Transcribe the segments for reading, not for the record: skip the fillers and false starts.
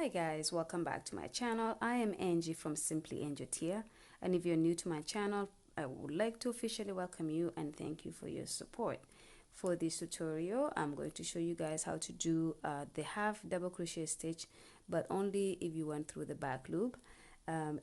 Hi guys, welcome back to my channel. I am Angie from Simply Angie, and if you're new to my channel, I would like to officially welcome you and thank you for your support. For this tutorial, I'm going to show you guys how to do the half double crochet stitch, but only if you went through the back loop.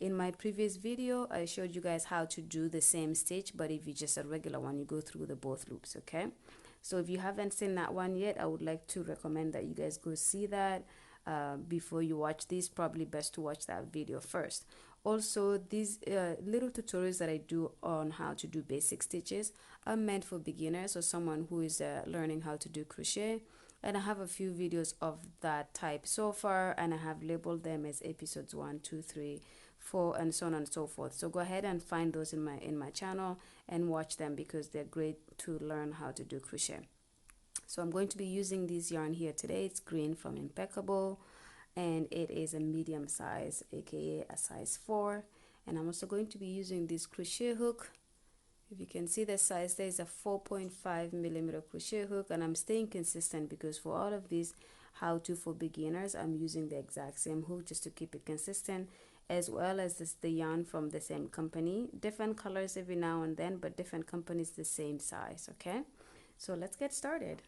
In my previous video, I showed you guys how to do the same stitch, but if you just a regular one, you go through the both loops, okay? So if you haven't seen that one yet, I would like to recommend that you guys go see that. Before you watch this, probably best to watch that video first. Also, these little tutorials that I do on how to do basic stitches are meant for beginners or someone who is learning how to do crochet, and I have a few videos of that type so far, and I have labeled them as episodes 1, 2, 3, 4, and so on and so forth. So go ahead and find those in my channel and watch them because they're great to learn how to do crochet. So I'm going to be using this yarn here today. It's green from Impeccable, and it is a medium size, aka a size 4. And I'm also going to be using this crochet hook. If you can see the size, there is a 4.5 millimeter crochet hook, and I'm staying consistent because for all of these how to for beginners, I'm using the exact same hook just to keep it consistent, as well as the yarn from the same company, different colors every now and then, but different companies the same size. Okay, so let's get started.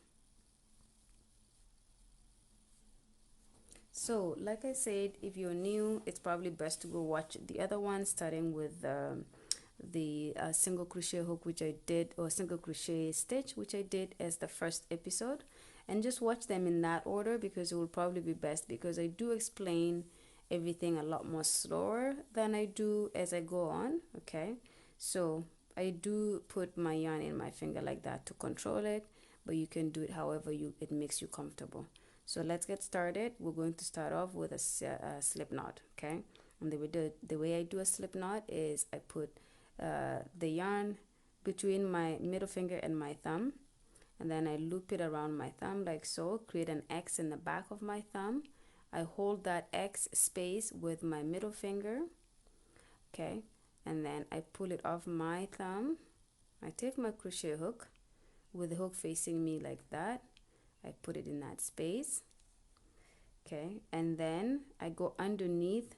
So like I said, if you're new, it's probably best to go watch the other one, starting with the single crochet hook, which I did, or single crochet stitch, which I did as the first episode, and just watch them in that order because it will probably be best, because I do explain everything a lot more slower than I do as I go on. Okay, so I do put my yarn in my finger like that to control it, but you can do it however it makes you comfortable. So let's get started. We're going to start off with a slip knot. Okay, and the way I do a slip knot is I put the yarn between my middle finger and my thumb, and then I loop it around my thumb like so, create an X in the back of my thumb. I hold that X space with my middle finger, okay, and then I pull it off my thumb. I take my crochet hook with the hook facing me like that. I put it in that space, okay, and then I go underneath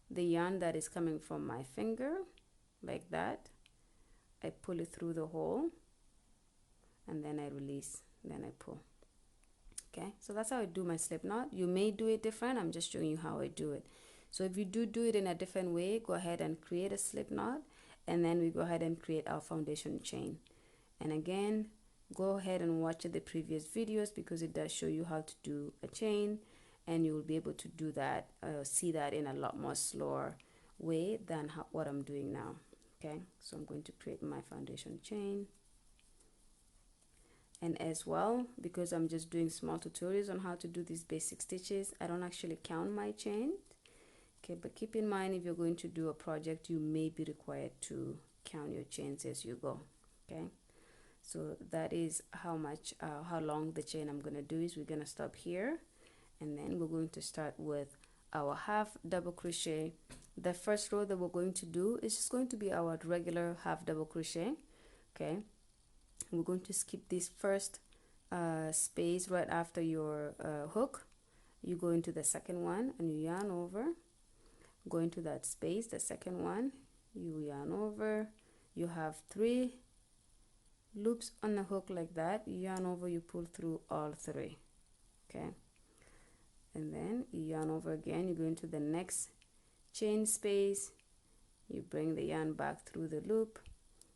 the yarn that is coming from my finger like that. I pull it through the hole, and then I release, then I pull. Okay, so that's how I do my slip knot. You may do it different. I'm just showing you how I do it. So if you do it in a different way, go ahead and create a slip knot, and then we go ahead and create our foundation chain. And again, go ahead and watch the previous videos because it does show you how to do a chain, and you will be able to do that, see that in a lot more slower way than what I'm doing now. Okay, so I'm going to create my foundation chain. And as well, because I'm just doing small tutorials on how to do these basic stitches, I don't actually count my chain. Okay, but keep in mind, if you're going to do a project, you may be required to count your chains as you go. Okay, so that is how long the chain I'm going to do is. We're going to stop here, and then we're going to start with our half double crochet. The first row that we're going to do is just going to be our regular half double crochet. Okay, we're going to skip this first space right after your hook. You go into the second one and you yarn over, go into that space, the second one, you yarn over. You have 3 loops on the hook like that. You yarn over, you pull through all 3. Okay, and then you yarn over again, you go into the next chain space, you bring the yarn back through the loop.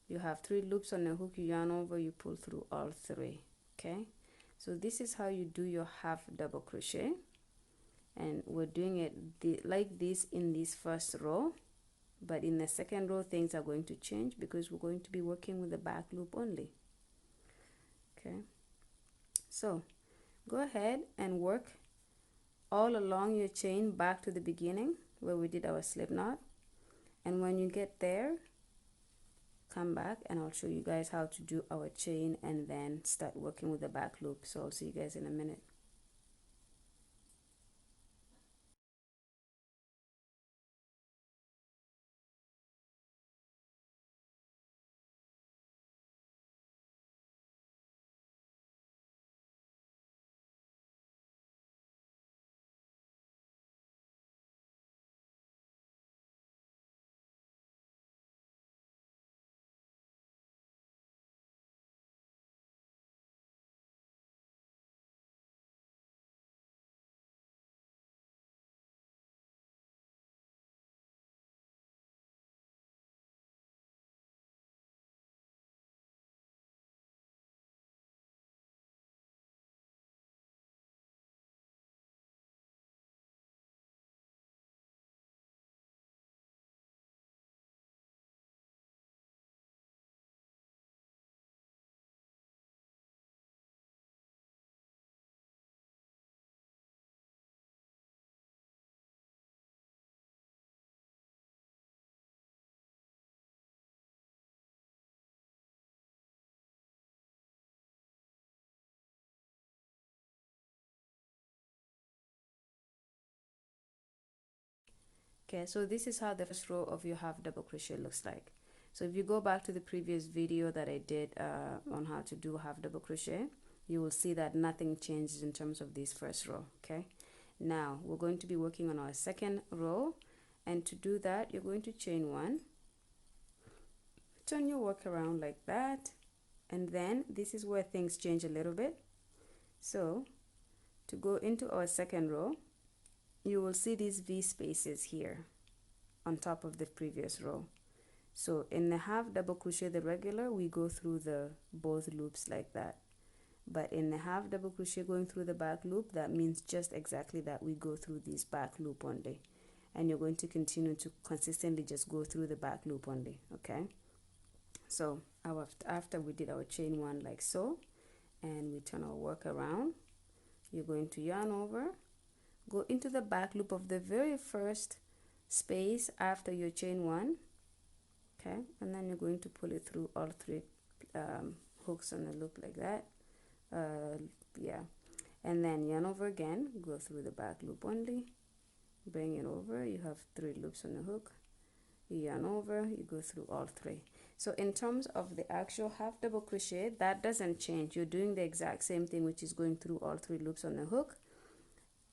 You have 3 loops on the hook, you yarn over, you pull through all 3. Okay, so this is how you do your half double crochet, and we're doing it like this in this first row, but in the second row things are going to change because we're going to be working with the back loop only. Okay, so go ahead and work all along your chain back to the beginning where we did our slip knot, and when you get there, come back and I'll show you guys how to do our chain and then start working with the back loop. So I'll see you guys in a minute. Okay, so this is how the first row of your half double crochet looks like. So if you go back to the previous video that I did on how to do half double crochet, you will see that nothing changes in terms of this first row. Okay, now we're going to be working on our second row, and to do that you're going to chain one, turn your work around like that, and then this is where things change a little bit. So to go into our second row, you will see these V spaces here on top of the previous row. So in the half double crochet, the regular, we go through the both loops like that. But in the half double crochet going through the back loop, that means just exactly that we go through this back loop only. And you're going to continue to consistently just go through the back loop only, okay? So after we did our chain one like so, and we turn our work around, you're going to yarn over, go into the back loop of the very first space after your chain one, okay, and then you're going to pull it through all three hooks on the loop like that. Yeah, and then yarn over again, go through the back loop only, bring it over, you have 3 loops on the hook, you yarn over, you go through all 3. So in terms of the actual half double crochet, that doesn't change. You're doing the exact same thing, which is going through all 3 loops on the hook,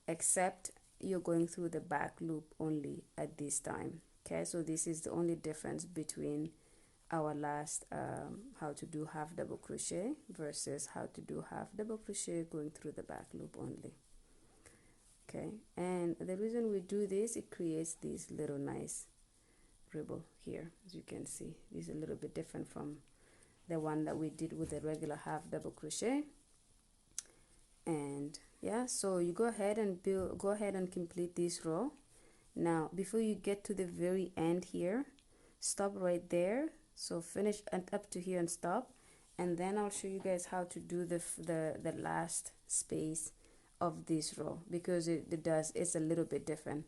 except you're going through the back loop only at this time. Okay, so this is the only difference between our last how to do half double crochet versus how to do half double crochet going through the back loop only. Okay, and the reason we do this, it creates this little nice ribble here. As you can see, this is a little bit different from the one that we did with the regular half double crochet. And yeah, so you go ahead and complete this row. Now before you get to the very end here, stop right there. So finish and up to here and stop, and then I'll show you guys how to do the last space of this row, because it's a little bit different.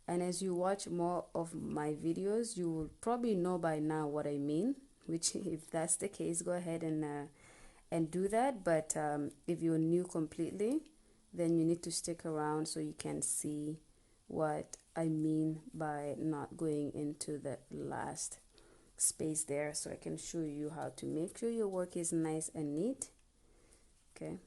And as you watch more of my videos, you will probably know by now what I mean, which if that's the case, go ahead and do that. But if you're new completely, then you need to stick around so you can see what I mean by not going into the last space there, so I can show you how to make sure your work is nice and neat. Okay,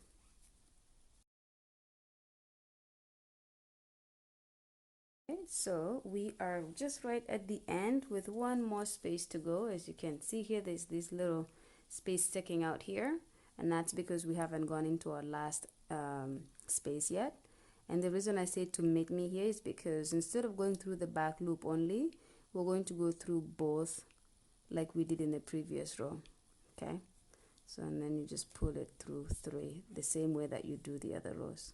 so we are just right at the end with one more space to go. As you can see here, there's this little space sticking out here, and that's because we haven't gone into our last space yet. And the reason I say to meet me here is because instead of going through the back loop only, we're going to go through both like we did in the previous row. Okay, so and then you just pull it through 3 the same way that you do the other rows,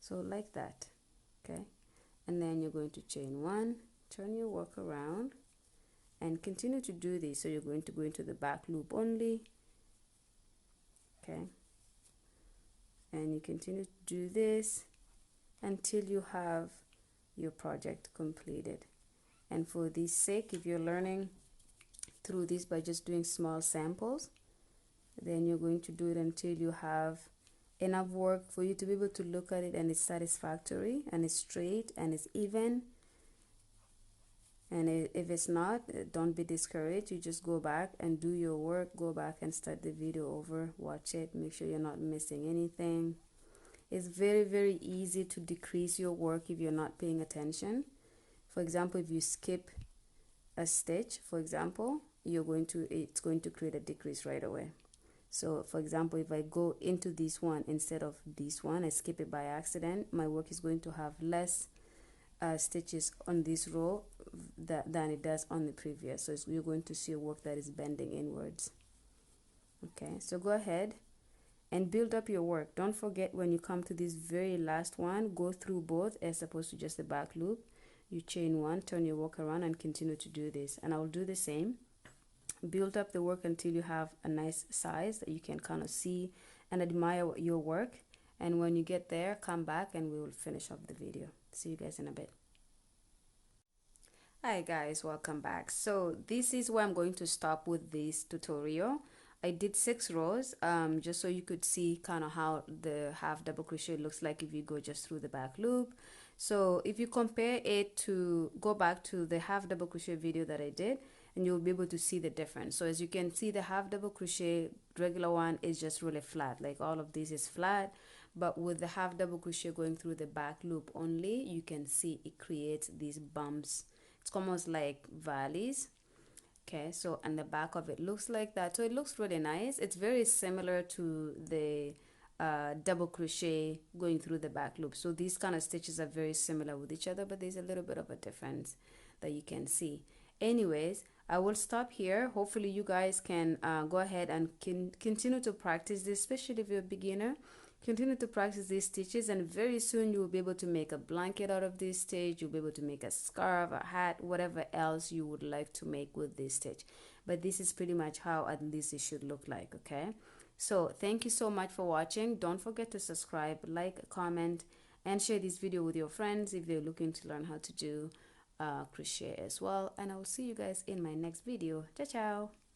so like that. Okay, and then you're going to chain 1, turn your work around, and continue to do this. So you're going to go into the back loop only. Okay, and you continue to do this until you have your project completed. And for this sake, if you're learning through this by just doing small samples, then you're going to do it until you have enough work for you to be able to look at it and it's satisfactory and it's straight and it's even. And if it's not, don't be discouraged. You just go back and do your work, go back and start the video over, watch it, make sure you're not missing anything. It's very, very easy to decrease your work if you're not paying attention. For example, if you skip a stitch, for example, it's going to create a decrease right away. So for example, if I go into this one instead of this one, I skip it by accident, my work is going to have less stitches on this row than it does on the previous. So you're going to see a work that is bending inwards. Okay, so go ahead and build up your work. Don't forget, when you come to this very last one, go through both as opposed to just the back loop. You chain 1, turn your work around, and continue to do this. And I'll do the same. Build up the work until you have a nice size that you can kind of see and admire your work. And when you get there, come back and we will finish up the video. See you guys in a bit. Hi guys, welcome back. So this is where I'm going to stop with this tutorial. I did 6 rows just so you could see kind of how the half double crochet looks like if you go just through the back loop. So if you compare it to, go back to the half double crochet video that I did, and you'll be able to see the difference. So as you can see, the half double crochet regular one is just really flat, like all of this is flat, but with the half double crochet going through the back loop only, you can see it creates these bumps. It's almost like valleys. Okay, so and the back of it looks like that, so it looks really nice. It's very similar to the double crochet going through the back loop. So these kind of stitches are very similar with each other, but there's a little bit of a difference that you can see. Anyways, I will stop here. Hopefully you guys can go ahead and continue to practice this, especially if you're a beginner. Continue to practice these stitches, and very soon you will be able to make a blanket out of this stitch. You'll be able to make a scarf, a hat, whatever else you would like to make with this stitch. But this is pretty much how at least it should look like. Okay, so thank you so much for watching. Don't forget to subscribe, like, comment, and share this video with your friends if they're looking to learn how to do crochet as well. And I will see you guys in my next video. Ciao ciao.